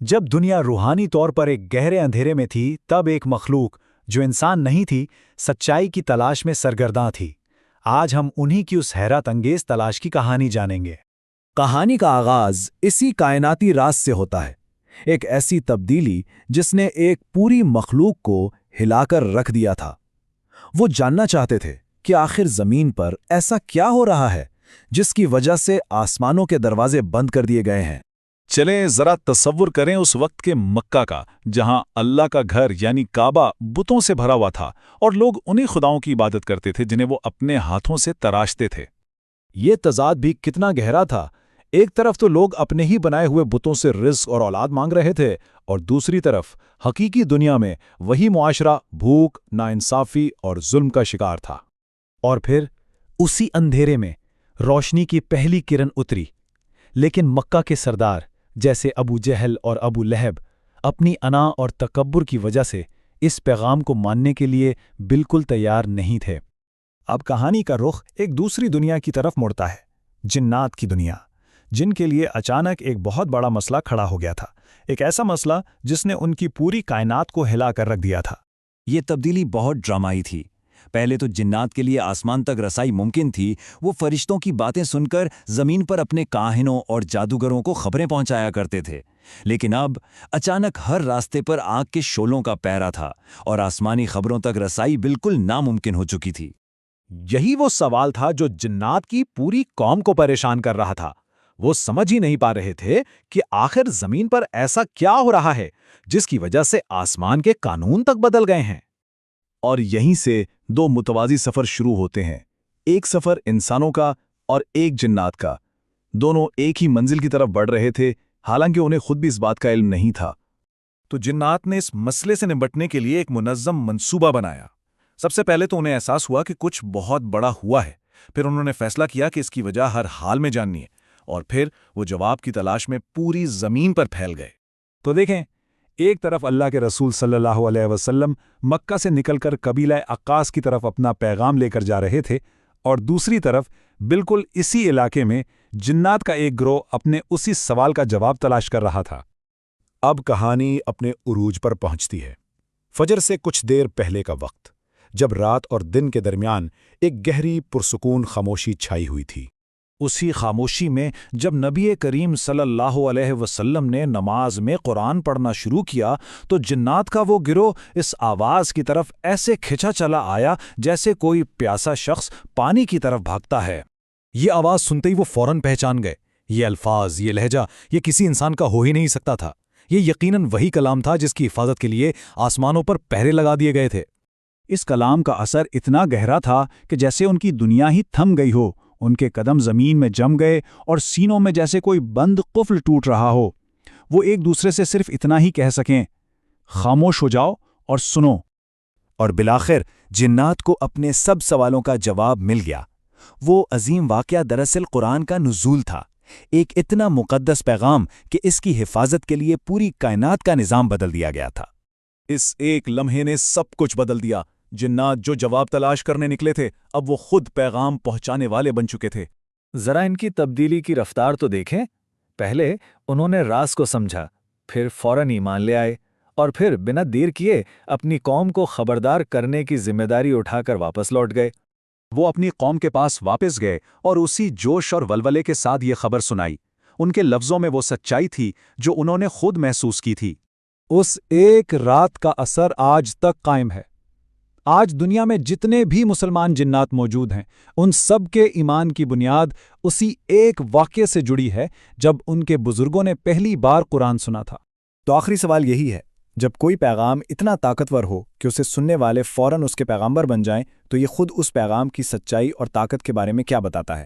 جب دنیا روحانی طور پر ایک گہرے اندھیرے میں تھی تب ایک مخلوق جو انسان نہیں تھی سچائی کی تلاش میں سرگرداں تھی۔ آج ہم انہی کی اس حیرت انگیز تلاش کی کہانی جانیں گے۔ کہانی کا آغاز اسی کائناتی راز سے ہوتا ہے، ایک ایسی تبدیلی جس نے ایک پوری مخلوق کو ہلا کر رکھ دیا تھا۔ وہ جاننا چاہتے تھے کہ آخر زمین پر ایسا کیا ہو رہا ہے جس کی وجہ سے آسمانوں کے دروازے بند کر دیے گئے ہیں۔ چلیں ذرا تصور کریں اس وقت کے مکہ کا، جہاں اللہ کا گھر یعنی کعبہ بتوں سے بھرا ہوا تھا اور لوگ انہی خداؤں کی عبادت کرتے تھے جنہیں وہ اپنے ہاتھوں سے تراشتے تھے۔ یہ تضاد بھی کتنا گہرا تھا۔ ایک طرف تو لوگ اپنے ہی بنائے ہوئے بتوں سے رزق اور اولاد مانگ رہے تھے، اور دوسری طرف حقیقی دنیا میں وہی معاشرہ بھوک، ناانصافی اور ظلم کا شکار تھا۔ اور پھر اسی اندھیرے میں روشنی کی پہلی کرن اتری، لیکن مکہ کے سردار جیسے ابو جہل اور ابو لہب اپنی انا اور تکبر کی وجہ سے اس پیغام کو ماننے کے لیے بالکل تیار نہیں تھے۔ اب کہانی کا رخ ایک دوسری دنیا کی طرف مڑتا ہے، جنات کی دنیا، جن کے لیے اچانک ایک بہت بڑا مسئلہ کھڑا ہو گیا تھا، ایک ایسا مسئلہ جس نے ان کی پوری کائنات کو ہلا کر رکھ دیا تھا۔ یہ تبدیلی بہت ڈرامائی تھی۔ پہلے تو جنات کے لیے آسمان تک رسائی ممکن تھی، وہ فرشتوں کی باتیں سن کر زمین پر اپنے کاہنوں اور جادوگروں کو خبریں پہنچایا کرتے تھے، لیکن اب اچانک ہر راستے پر آگ کے شعلوں کا پہرا تھا اور آسمانی خبروں تک رسائی بالکل ناممکن ہو چکی تھی۔ یہی وہ سوال تھا جو جنات کی پوری قوم کو پریشان کر رہا تھا۔ وہ سمجھ ہی نہیں پا رہے تھے کہ آخر زمین پر ایسا کیا ہو رہا ہے جس کی وجہ سے آسمان کے قانون تک بدل گئے ہیں۔ اور یہیں سے دو متوازی سفر شروع ہوتے ہیں، ایک سفر انسانوں کا اور ایک جنات کا۔ دونوں ایک ہی منزل کی طرف بڑھ رہے تھے، حالانکہ انہیں خود بھی اس بات کا علم نہیں تھا۔ تو جنات نے اس مسئلے سے نمٹنے کے لیے ایک منظم منصوبہ بنایا۔ سب سے پہلے تو انہیں احساس ہوا کہ کچھ بہت بڑا ہوا ہے، پھر انہوں نے فیصلہ کیا کہ اس کی وجہ ہر حال میں جاننی ہے، اور پھر وہ جواب کی تلاش میں پوری زمین پر پھیل گئے۔ تو دیکھیں، ایک طرف اللہ کے رسول صلی اللہ علیہ وسلم مکہ سے نکل کر قبیلہ عقاص کی طرف اپنا پیغام لے کر جا رہے تھے، اور دوسری طرف بالکل اسی علاقے میں جنات کا ایک گروہ اپنے اسی سوال کا جواب تلاش کر رہا تھا۔ اب کہانی اپنے عروج پر پہنچتی ہے۔ فجر سے کچھ دیر پہلے کا وقت، جب رات اور دن کے درمیان ایک گہری پرسکون خاموشی چھائی ہوئی تھی۔ اسی خاموشی میں جب نبی کریم صلی اللہ علیہ وسلم نے نماز میں قرآن پڑھنا شروع کیا تو جنات کا وہ گروہ اس آواز کی طرف ایسے کھچا چلا آیا جیسے کوئی پیاسا شخص پانی کی طرف بھاگتا ہے۔ یہ آواز سنتے ہی وہ فوراً پہچان گئے، یہ الفاظ، یہ لہجہ، یہ کسی انسان کا ہو ہی نہیں سکتا تھا۔ یہ یقیناً وہی کلام تھا جس کی حفاظت کے لیے آسمانوں پر پہرے لگا دیے گئے تھے۔ اس کلام کا اثر اتنا گہرا تھا کہ جیسے ان کی دنیا ہی تھم گئی ہو، ان کے قدم زمین میں جم گئے اور سینوں میں جیسے کوئی بند قفل ٹوٹ رہا ہو۔ وہ ایک دوسرے سے صرف اتنا ہی کہہ سکیں، خاموش ہو جاؤ اور سنو۔ اور بالآخر جنات کو اپنے سب سوالوں کا جواب مل گیا۔ وہ عظیم واقعہ دراصل قرآن کا نزول تھا، ایک اتنا مقدس پیغام کہ اس کی حفاظت کے لیے پوری کائنات کا نظام بدل دیا گیا تھا۔ اس ایک لمحے نے سب کچھ بدل دیا۔ جنات جو جواب تلاش کرنے نکلے تھے، اب وہ خود پیغام پہنچانے والے بن چکے تھے۔ ذرا ان کی تبدیلی کی رفتار تو دیکھیں۔ پہلے انہوں نے راز کو سمجھا، پھر فوراً ایمان لے آئے، اور پھر بنا دیر کیے اپنی قوم کو خبردار کرنے کی ذمہ داری اٹھا کر واپس لوٹ گئے۔ وہ اپنی قوم کے پاس واپس گئے اور اسی جوش اور ولولے کے ساتھ یہ خبر سنائی۔ ان کے لفظوں میں وہ سچائی تھی جو انہوں نے خود محسوس کی تھی۔ اس ایک رات کا اثر آج تک قائم ہے۔ آج دنیا میں جتنے بھی مسلمان جنات موجود ہیں، ان سب کے ایمان کی بنیاد اسی ایک واقعے سے جڑی ہے جب ان کے بزرگوں نے پہلی بار قرآن سنا تھا۔ تو آخری سوال یہی ہے، جب کوئی پیغام اتنا طاقتور ہو کہ اسے سننے والے فوراً اس کے پیغامبر بن جائیں، تو یہ خود اس پیغام کی سچائی اور طاقت کے بارے میں کیا بتاتا ہے؟